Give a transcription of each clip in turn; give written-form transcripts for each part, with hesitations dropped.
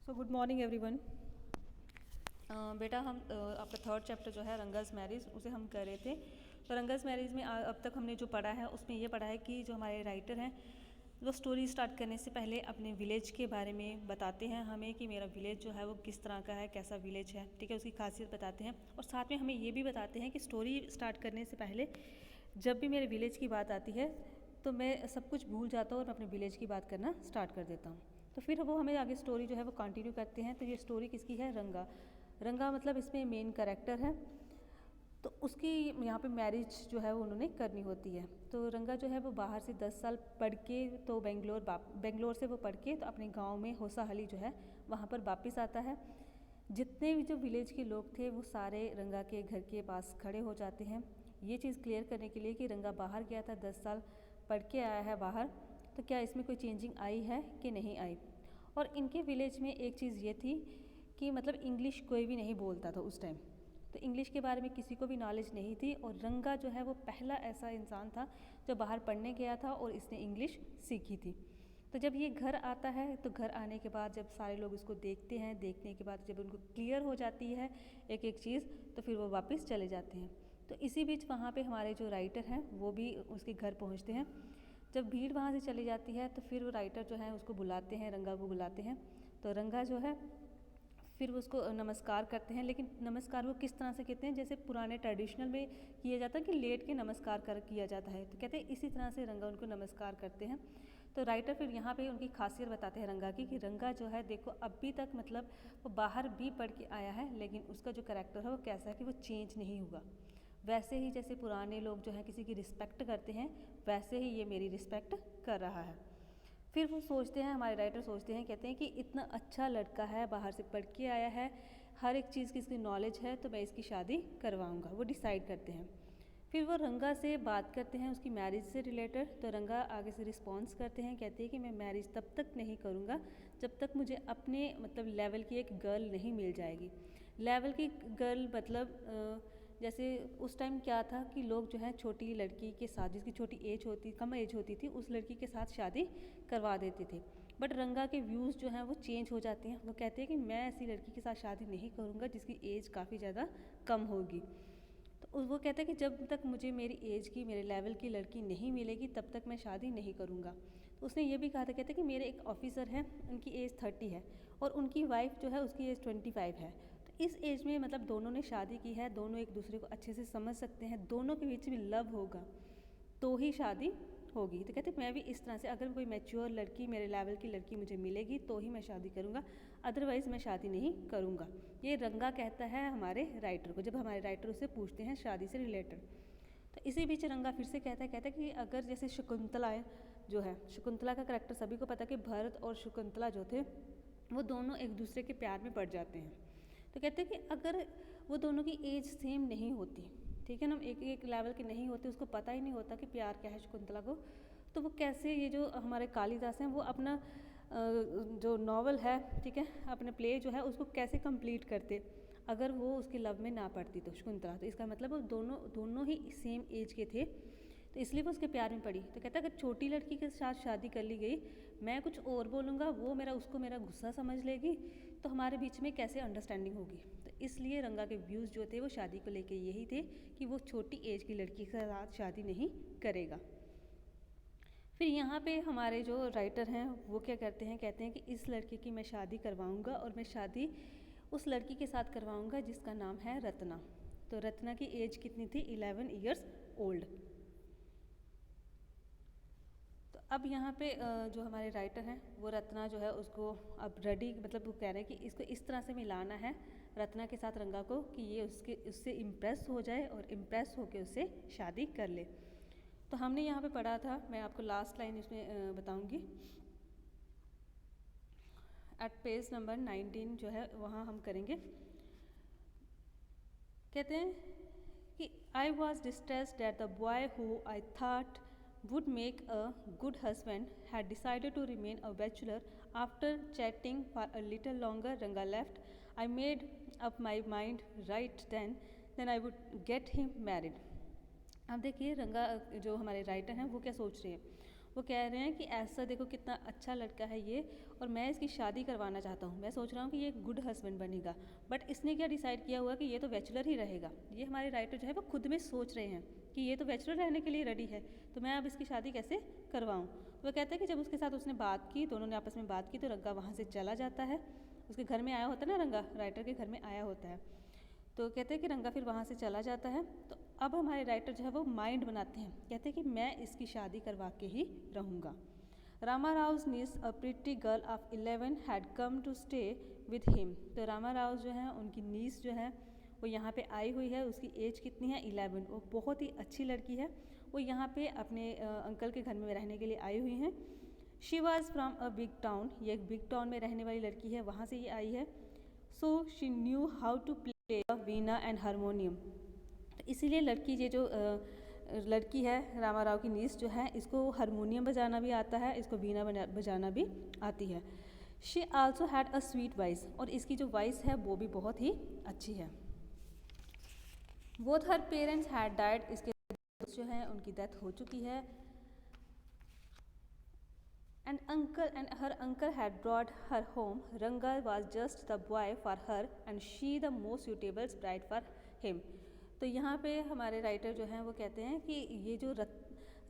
Good morning everyone. बेटा हम आपका थर्ड चैप्टर जो है रंगास मैरिज उसे हम कर रहे थे। तो रंगास मैरिज में अब तक हमने जो पढ़ा है उसमें ये पढ़ा है कि जो हमारे राइटर हैं वो स्टोरी स्टार्ट करने से पहले अपने विलेज के बारे में बताते हैं हमें कि मेरा विलेज जो है वो किस तरह का है, कैसा विलेज है, ठीक है, उसकी खासियत बताते हैं। और साथ में हमें ये भी बताते हैं कि स्टोरी स्टार्ट करने से पहले जब भी मेरे विलेज की बात आती है तो मैं सब कुछ भूल जाता हूँ और मैं अपने विलेज की बात करना स्टार्ट कर देता हूँ। तो फिर वो हमें आगे स्टोरी जो है वो कंटिन्यू करते हैं। तो ये स्टोरी किसकी है? रंगा। रंगा मतलब इसमें मेन कैरेक्टर है। तो उसकी यहाँ पे मैरिज जो है वो उन्होंने करनी होती है। तो रंगा जो है वो बाहर से 10 साल पढ़ के तो बेंगलोर से वो पढ़ के तो अपने गांव में होसाहली जो है वहाँ पर वापस आता है। जितने भी जो विलेज के लोग थे वो सारे रंगा के घर के पास खड़े हो जाते हैं ये चीज़ क्लियर करने के लिए कि रंगा बाहर गया था, 10 साल पढ़ के आया है बाहर, तो क्या इसमें कोई चेंजिंग आई है कि नहीं आई। और इनके विलेज में एक चीज़ ये थी कि मतलब इंग्लिश कोई भी नहीं बोलता था उस टाइम। तो इंग्लिश के बारे में किसी को भी नॉलेज नहीं थी और रंगा जो है वो पहला ऐसा इंसान था जो बाहर पढ़ने गया था और इसने इंग्लिश सीखी थी। तो जब ये घर आता है तो घर आने के बाद जब सारे लोग इसको देखते हैं, देखने के बाद जब उनको क्लियर हो जाती है एक एक चीज़ तो फिर वो वापस चले जाते हैं। तो इसी बीच वहाँ पे हमारे जो राइटर हैं वो भी उसके घर पहुँचते हैं। जब भीड़ वहाँ से चली जाती है तो फिर वो राइटर जो है उसको बुलाते हैं, रंगा को बुलाते हैं। तो रंगा जो है फिर वो उसको नमस्कार करते हैं, लेकिन नमस्कार वो किस तरह से कहते हैं जैसे पुराने ट्रेडिशनल में किया जाता है कि लेट के नमस्कार कर किया जाता है। तो कहते हैं इसी तरह से रंगा उनको नमस्कार करते हैं। तो राइटर फिर यहाँ पे उनकी खासियत बताते हैं रंगा की कि रंगा जो है देखो अभी तक मतलब वो बाहर भी पढ़ के आया है लेकिन उसका जो कैरेक्टर है वो कैसा है कि वो चेंज नहीं हुआ। वैसे ही जैसे पुराने लोग जो हैं किसी की रिस्पेक्ट करते हैं वैसे ही ये मेरी रिस्पेक्ट कर रहा है। फिर वो सोचते हैं, हमारे राइटर सोचते हैं, कहते हैं कि इतना अच्छा लड़का है, बाहर से पढ़ के आया है, हर एक चीज़ की इसकी नॉलेज है, तो मैं इसकी शादी करवाऊंगा। वो डिसाइड करते हैं। फिर वो रंगा से बात करते हैं उसकी मैरिज से रिलेटेड। तो रंगा आगे से रिस्पॉन्स करते हैं, कहते हैं कि मैं मैरिज तब तक नहीं करूँगा जब तक मुझे अपने मतलब लेवल की एक गर्ल नहीं मिल जाएगी। लेवल की गर्ल मतलब जैसे उस टाइम क्या था कि लोग जो है छोटी लड़की के साथ, जिसकी छोटी एज होती, कम एज होती थी, उस लड़की के साथ शादी करवा देते थे। बट रंगा के व्यूज़ जो हैं वो चेंज हो जाते हैं। वो कहते हैं कि मैं ऐसी लड़की के साथ शादी नहीं करूँगा जिसकी एज काफ़ी ज़्यादा कम होगी। तो वो कहता है कि जब तक मुझे मेरी एज की, मेरे लेवल की लड़की नहीं मिलेगी तब तक मैं शादी नहीं करूँगा। तो उसने ये भी कहा था, कहते हैं कि मेरे एक ऑफिसर हैं, उनकी एज 30 है और उनकी वाइफ जो है उसकी एज 25 है। तो इस एज में मतलब दोनों ने शादी की है, दोनों एक दूसरे को अच्छे से समझ सकते हैं, दोनों के बीच में लव होगा तो ही शादी होगी। तो कहते मैं भी इस तरह से अगर कोई मैच्योर लड़की, मेरे लेवल की लड़की मुझे मिलेगी तो ही मैं शादी करूँगा, अदरवाइज़ मैं शादी नहीं करूँगा। ये रंगा कहता है हमारे राइटर को, जब हमारे राइटर उससे पूछते हैं शादी से रिलेटेड। तो इसी बीच रंगा फिर से कहता है कि अगर जैसे शकुंतला जो है, शकुंतला का करैक्टर सभी को पता है कि भरत और शकुंतला जो थे वो दोनों एक दूसरे के प्यार में पड़ जाते हैं। तो कहते हैं कि अगर वो दोनों की एज सेम नहीं होती, ठीक है ना, एक एक लेवल के नहीं होते, उसको पता ही नहीं होता कि प्यार क्या है शकुंतला को, तो वो कैसे, ये जो हमारे कालिदास हैं वो अपना जो नॉवल है, ठीक है, अपने प्ले जो है उसको कैसे कंप्लीट करते अगर वो उसके लव में ना पड़ती तो शकुंतला। तो इसका मतलब वो दोनों ही सेम एज के थे तो इसलिए वो उसके प्यार में पड़ी। तो कहता है अगर छोटी लड़की के साथ शादी कर ली गई, मैं कुछ और बोलूँगा, वो उसको मेरा गुस्सा समझ लेगी, तो हमारे बीच में कैसे अंडरस्टैंडिंग होगी। तो इसलिए रंगा के व्यूज़ जो थे वो शादी को लेके यही थे कि वो छोटी एज की लड़की के साथ शादी नहीं करेगा। फिर यहाँ पे हमारे जो राइटर हैं वो क्या करते हैं, कहते हैं कि इस लड़के की मैं शादी करवाऊँगा और मैं शादी उस लड़की के साथ करवाऊँगा जिसका नाम है रत्ना। तो रत्ना की एज कितनी थी? 11 ईयर्स ओल्ड। तो अब यहाँ पे जो हमारे राइटर हैं वो रत्ना जो है उसको अब रेडी, मतलब वो कह रहे हैं कि इसको इस तरह से मिलाना है रत्ना के साथ रंगा को कि ये उससे इम्प्रेस हो जाए और इम्प्रेस होकर उससे शादी कर ले। तो हमने यहाँ पे पढ़ा था, मैं आपको लास्ट लाइन इसमें बताऊँगी, एट पेज नंबर 19 जो है वहाँ हम करेंगे। कहते हैं कि I was distressed that the boy who I thought would make a good husband had decided to remain a bachelor. After chatting for a little longer, Ranga left. I made up my mind right then I would get him married. अब देखिए रंगा जो हमारे writer हैं वो क्या सोच रहे हैं। वो कह रहे हैं कि ऐसा देखो कितना अच्छा लड़का है ये, और मैं इसकी शादी करवाना चाहता हूँ। मैं सोच रहा हूँ कि ये एक गुड हस्बैंड बनेगा। बट इसने क्या डिसाइड किया हुआ कि ये तो बैचलर ही रहेगा। ये हमारे राइटर जो है वो खुद में सोच रहे हैं कि ये तो बैचलर रहने के लिए रेडी है, तो मैं अब इसकी शादी कैसे करवाऊँ। तो वो कहते हैं कि जब उसके साथ उसने बात की, दोनों ने आपस में बात की, तो रंगा वहाँ से चला जाता है। उसके घर में आया होता है ना, रंगा राइटर के घर में आया होता है। तो कहते हैं कि रंगा फिर वहाँ से चला जाता है। तो अब हमारे राइटर जो है वो माइंड बनाते हैं, कहते हैं कि मैं इसकी शादी करवा के ही रहूँगा। Rama Rao niece a pretty girl of 11 had come to stay with him. तो रामा राव जो है उनकी नीस जो है वो यहाँ पे आई हुई है। उसकी एज कितनी है? 11। वो बहुत ही अच्छी लड़की है। वो यहाँ पे अपने अंकल के घर में रहने के लिए आई हुई हैं। She was from a big town. ये एक बिग टाउन में रहने वाली लड़की है, वहाँ से ये आई है। So she knew how to play veena and harmonium. तो इसीलिए लड़की ये जो लड़की है रामा राव की नीस जो है, इसको हारमोनियम बजाना भी आता है, इसको वीणा बजाना भी आती है। She also had a sweet voice. और इसकी जो वॉइस है वो भी बहुत ही अच्छी है। Both her parents had died. इसके जो हैं उनकी डेथ हो चुकी है। and her uncle had brought her home. Ranga was just the boy for her and she the most suitable bride for him. तो यहाँ पे हमारे राइटर जो हैं वो कहते हैं कि ये जो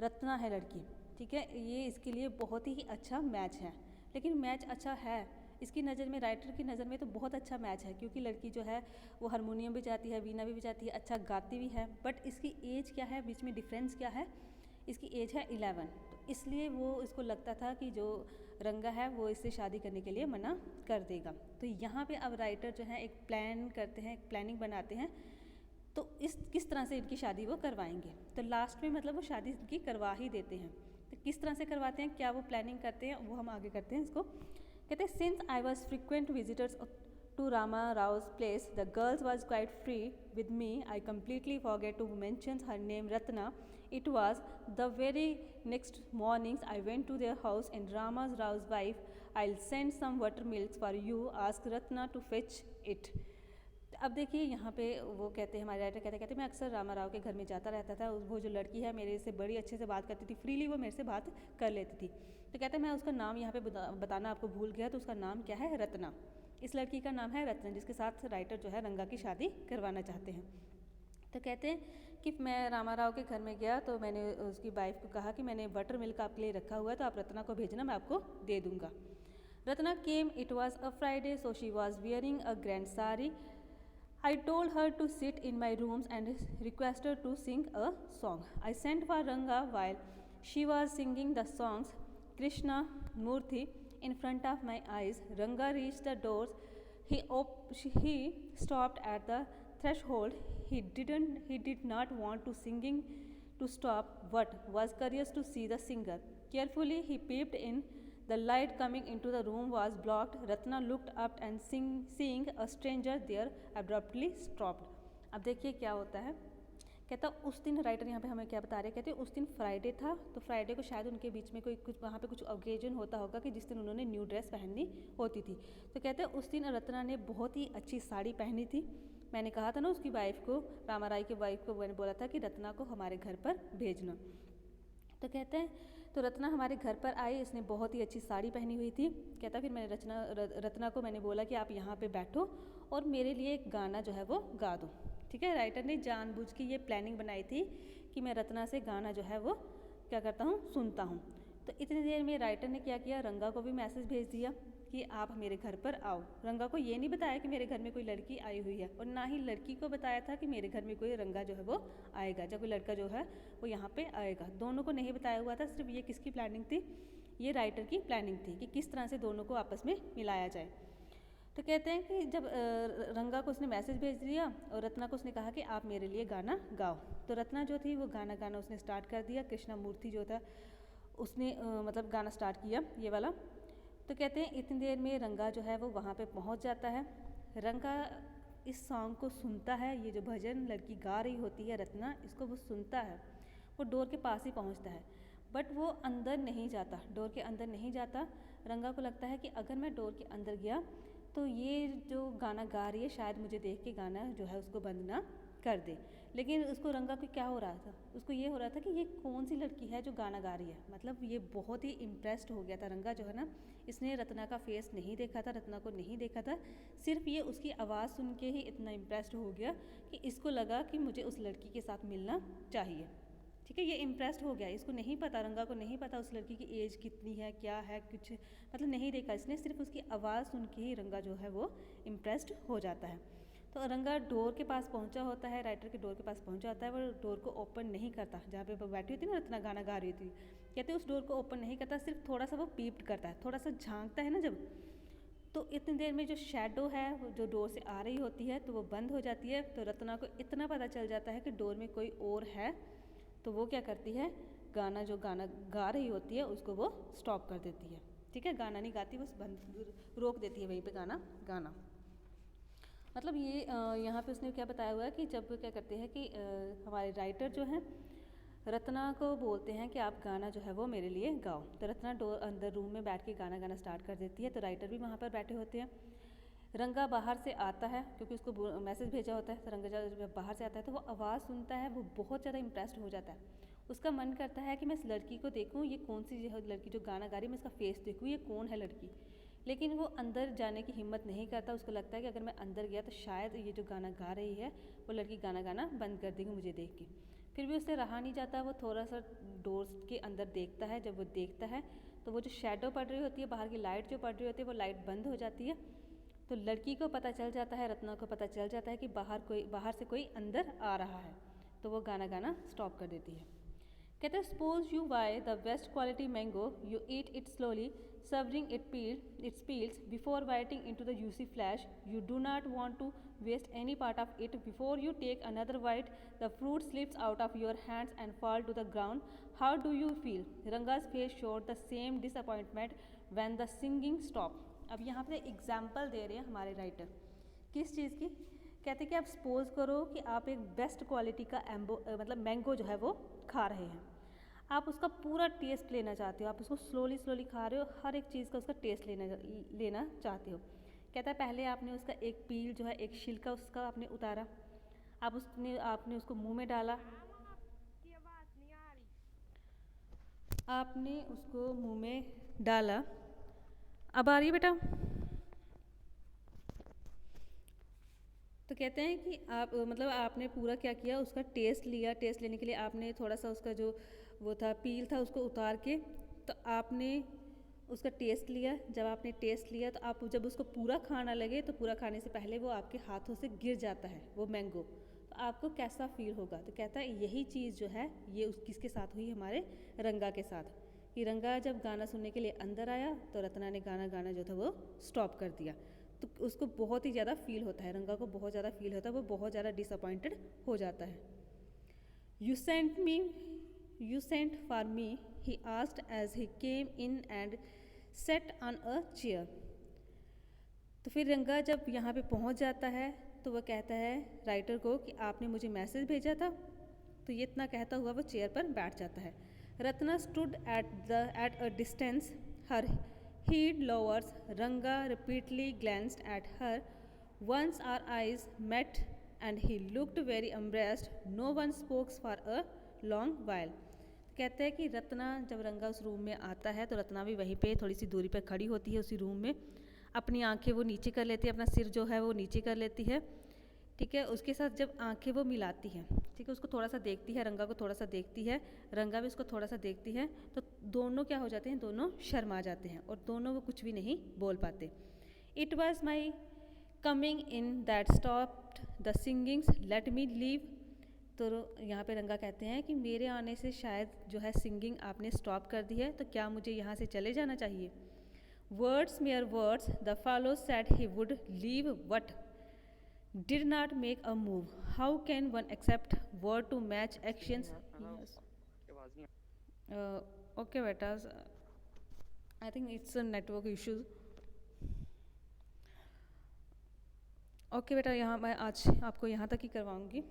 रत्ना है लड़की, ठीक है, ये इसके लिए बहुत ही अच्छा मैच है। लेकिन मैच अच्छा है इसकी नज़र में, राइटर की नज़र में तो बहुत अच्छा मैच है, क्योंकि लड़की जो है वो हारमोनियम भी बजाती है, वीणा भी बजाती है, अच्छा गाती भी है। बट इसकी एज क्या है, बीच में डिफरेंस क्या है? इसकी एज है 11। तो इसलिए वो इसको लगता था कि जो रंगा है वो इससे शादी करने के लिए मना कर देगा। तो यहाँ पे अब राइटर जो है एक प्लान करते हैं, एक प्लानिंग बनाते हैं। तो किस तरह से इनकी शादी वो करवाएंगे। तो लास्ट में मतलब वो शादी इनकी करवा ही देते हैं। तो किस तरह से करवाते हैं, क्या वो प्लानिंग करते हैं, वो हम आगे करते हैं। इसको कहते हैं, since I was frequent visitors to Rama Rao's place, the girls was quite free with me. I completely forget to mention her name Ratna. It was the very next mornings I went to their house and Rama Rao's wife, I'll send some buttermilk for you. Ask Ratna to fetch it. अब देखिए यहाँ पे वो कहते हैं, हमारे writer कहते मैं अक्सर रामा राव के घर में जाता रहता था। वो जो लड़की है मेरे से बड़ी अच्छे से बात करती थी, फ्रीली वो मेरे से बात कर लेती थी। तो कहते हैं मैं उसका नाम यहाँ पे बताना आपको भूल गया। तो उसका नाम क्या है? रत्ना। इस लड़की का नाम है रत्ना, जिसके साथ राइटर जो है रंगा की शादी करवाना चाहते हैं। तो कहते हैं कि मैं रामा राव के घर में गया तो मैंने उसकी वाइफ को कहा कि मैंने बटर मिल्क आपके लिए रखा हुआ है, तो आप रत्ना को भेजना, मैं आपको दे दूँगा। रत्ना केम. It was a Friday, so she was wearing a grand sari. I told her to sit in my rooms and requested her to sing a song. I sent for Ranga while she was singing the songs Krishna Murthy in front of my eyes. Ranga reached the doors. He stopped at the threshold. He did not want to singing to stop, but was curious to see the singer. Carefully he peeped in. The light coming into the room was blocked. Ratna looked up and seeing a stranger there abruptly stopped. अब देखिए क्या होता है। कहता उस दिन, writer यहाँ पे हमें क्या बता रहे हैं, कहते उस दिन फ्राइडे था, तो फ्राइडे को शायद उनके बीच में कोई कुछ वहाँ पे कुछ ओकेजन होता होगा कि जिस दिन उन्होंने न्यू ड्रेस पहननी होती थी। तो कहते हैं उस दिन रत्ना ने बहुत ही अच्छी साड़ी पहनी थी। मैंने कहा था ना उसकी वाइफ को, रामा राय की वाइफ को मैंने बोला था कि रत्ना को हमारे घर पर भेजना। तो कहते हैं तो रत्ना हमारे घर पर आई, इसने बहुत ही अच्छी साड़ी पहनी हुई थी। कहता फिर मैंने रत्ना को मैंने बोला कि आप यहाँ पे बैठो और मेरे लिए एक गाना जो है वो गा दो। ठीक है, राइटर ने जानबूझ के ये प्लानिंग बनाई थी कि मैं रत्ना से गाना जो है वो क्या करता हूँ, सुनता हूँ। तो इतनी देर में राइटर ने क्या किया, रंगा को भी मैसेज भेज दिया कि आप मेरे घर पर आओ। रंगा को ये नहीं बताया कि मेरे घर में कोई लड़की आई हुई है, और ना ही लड़की को बताया था कि मेरे घर में कोई रंगा जो है वो आएगा, जब कोई लड़का जो है वो यहाँ पे आएगा। दोनों को नहीं बताया हुआ था। सिर्फ ये किसकी प्लानिंग थी? ये राइटर की प्लानिंग थी कि किस तरह से दोनों को आपस में मिलाया जाए। तो कहते हैं कि जब रंगा को उसने मैसेज भेज दिया और रत्ना को उसने कहा कि आप मेरे लिए गाना गाओ। तो रत्ना जो थी वो गाना उसने स्टार्ट कर दिया। कृष्णा मूर्ति जो था उसने मतलब गाना स्टार्ट किया ये वाला। तो कहते हैं इतनी देर में रंगा जो है वो वहाँ पे पहुँच जाता है। रंगा इस सॉन्ग को सुनता है, ये जो भजन लड़की गा रही होती है रत्ना, इसको वो सुनता है। वो डोर के पास ही पहुँचता है, बट वो अंदर नहीं जाता, डोर के अंदर नहीं जाता। रंगा को लगता है कि अगर मैं डोर के अंदर गया तो ये जो गाना गा रही है शायद मुझे देख के गाना जो है उसको बंद ना कर दे। लेकिन उसको रंगा को क्या हो रहा था, उसको ये हो रहा था कि ये कौन सी लड़की है जो गाना गा रही है। मतलब ये बहुत ही इम्प्रेस्ड हो गया था रंगा जो है ना, इसने रत्ना का फेस नहीं देखा था, रत्ना को नहीं देखा था, सिर्फ ये उसकी आवाज़ सुन के ही इतना इम्प्रेस्ड हो गया कि इसको लगा कि मुझे उस लड़की के साथ मिलना चाहिए। ठीक है, ये इम्प्रेस्ड हो गया, इसको नहीं पता, रंगा को नहीं पता उस लड़की की एज कितनी है, क्या है, कुछ मतलब नहीं देखा इसने, सिर्फ उसकी आवाज़ सुन के ही रंगा जो है वो इम्प्रेस्ड हो जाता है। तो रंगा डोर के पास पहुंचा होता है, राइटर के डोर के पास पहुंचा होता है, वो डोर को ओपन नहीं करता, जहाँ पे वो बैठी होती है ना रत्ना गाना गा रही थी, कहते हैं उस डोर को ओपन नहीं करता, सिर्फ थोड़ा सा वो पीप्ड करता है, थोड़ा सा झांकता है ना जब, तो इतनी देर में जो शैडो है वो जो डोर से आ रही होती है तो वो बंद हो जाती है। तो रत्ना को इतना पता चल जाता है कि डोर में कोई और है, तो वो क्या करती है, गाना जो गाना गा रही होती है उसको वो स्टॉप कर देती है। ठीक है, गाना नहीं गाती, बस बंद रोक देती है वहीं पे गाना गाना। मतलब ये यहाँ पे उसने क्या बताया हुआ है कि जब क्या करते हैं कि हमारे राइटर जो हैं रत्ना को बोलते हैं कि आप गाना जो है वो मेरे लिए गाओ, तो रत्ना डोर अंदर रूम में बैठ के गाना गाना स्टार्ट कर देती है। तो राइटर भी वहाँ पर बैठे होते हैं। रंगा बाहर से आता है क्योंकि उसको मैसेज भेजा होता है, तो रंगा जब बाहर से आता है तो वो आवाज़ सुनता है, वो बहुत ज़्यादा इम्प्रेस्ड हो जाता है। उसका मन करता है कि मैं इस लड़की को देखूं, ये कौन सी लड़की जो गाना गा रही है, मैं इसका फेस देखूं, ये कौन है लड़की। लेकिन वो अंदर जाने की हिम्मत नहीं करता, उसको लगता है कि अगर मैं अंदर गया तो शायद ये जो गाना गा रही है वो लड़की गाना गाना बंद कर देगी मुझे देख के। फिर भी उससे रहा नहीं जाता, वो थोड़ा सा डोर्स के अंदर देखता है। जब वो देखता है तो वो जो शेडो पड़ रही होती है, बाहर की लाइट जो पड़ रही होती है, वो लाइट बंद हो जाती है। तो लड़की को पता चल जाता है, रत्ना को पता चल जाता है कि बाहर से कोई अंदर आ रहा है, तो वो गाना गाना स्टॉप कर देती है। कहते हैं suppose you by the best quality mango, you eat it slowly severing its peels before biting into the juicy flesh. You do not want to waste any part of it. Before you take another bite, the fruit slips out of your hands and fall to the ground. How do you feel? Ranga's face showed the same disappointment when the singing stopped. अब यहाँ पे example दे रहे हैं हमारे writer, किस चीज़ की। कहते हैं कि आप सपोज करो कि आप एक बेस्ट क्वालिटी का मतलब मैंगो जो है वो खा रहे हैं, आप उसका पूरा टेस्ट लेना चाहते हो, आप उसको स्लोली स्लोली खा रहे हो, हर एक चीज़ का उसका टेस्ट लेना चाहते हो। कहता है पहले आपने उसका एक पील जो है, एक छिलका उसका आपने उतारा, आपने उसको मुंह में डाला, आपने उसको मुंह में डाला। अब आ रही है बेटा? तो कहते हैं कि आप मतलब आपने पूरा क्या किया, उसका टेस्ट लिया, टेस्ट लेने के लिए आपने थोड़ा सा उसका जो वो था पील था उसको उतार के, तो आपने उसका टेस्ट लिया। जब आपने टेस्ट लिया तो आप जब उसको पूरा खाना लगे, तो पूरा खाने से पहले वो आपके हाथों से गिर जाता है वो मैंगो, तो आपको कैसा फील होगा। तो कहता है यही चीज़ जो है ये किसके साथ हुई, हमारे रंगा के साथ, कि रंगा जब गाना सुनने के लिए अंदर आया तो रत्ना ने गाना गाना जो था वो स्टॉप कर दिया। तो उसको बहुत ही ज़्यादा फील होता है, रंगा को बहुत ज़्यादा फील होता है, वो बहुत ज़्यादा डिसअपॉइंटेड हो जाता है। You sent for me, he asked as he came in and sat on a chair. तो फिर रंगा जब यहाँ पे पहुँच जाता है तो वह कहता है राइटर को कि आपने मुझे मैसेज भेजा था। तो ये इतना कहता हुआ वो चेयर पर बैठ जाता है। Ratna stood at a distance, her head lowers. Ranga repeatedly glanced at her. Once our eyes met and he looked very embarrassed. No one spoke for a long while. कहते हैं कि रत्ना जब रंगा उस रूम में आता है तो रत्ना भी वहीं पे थोड़ी सी दूरी पर खड़ी होती है उसी रूम में, अपनी आंखें वो नीचे कर लेती है, अपना सिर जो है वो नीचे कर लेती है। ठीक है, उसके साथ जब आंखें वो मिलाती हैं, ठीक है, उसको थोड़ा सा देखती है, रंगा को थोड़ा सा देखती है, रंगा भी उसको थोड़ा सा देखती है, तो दोनों क्या हो जाते हैं, दोनों शर्मा जाते हैं और दोनों वो कुछ भी नहीं बोल पाते। It was my coming in that stopped the singings, let me leave. तो यहाँ पे रंगा कहते हैं कि मेरे आने से शायद जो है सिंगिंग आपने स्टॉप कर दी है, तो क्या मुझे यहाँ से चले जाना चाहिए। Words mayor words, the follow said he would leave but did not make a move. How can one accept word to match actions? Yes. Okay beta, I think it's a network issue. Okay बेटा, यहाँ मैं आज आपको यहाँ तक ही करवाऊँगी।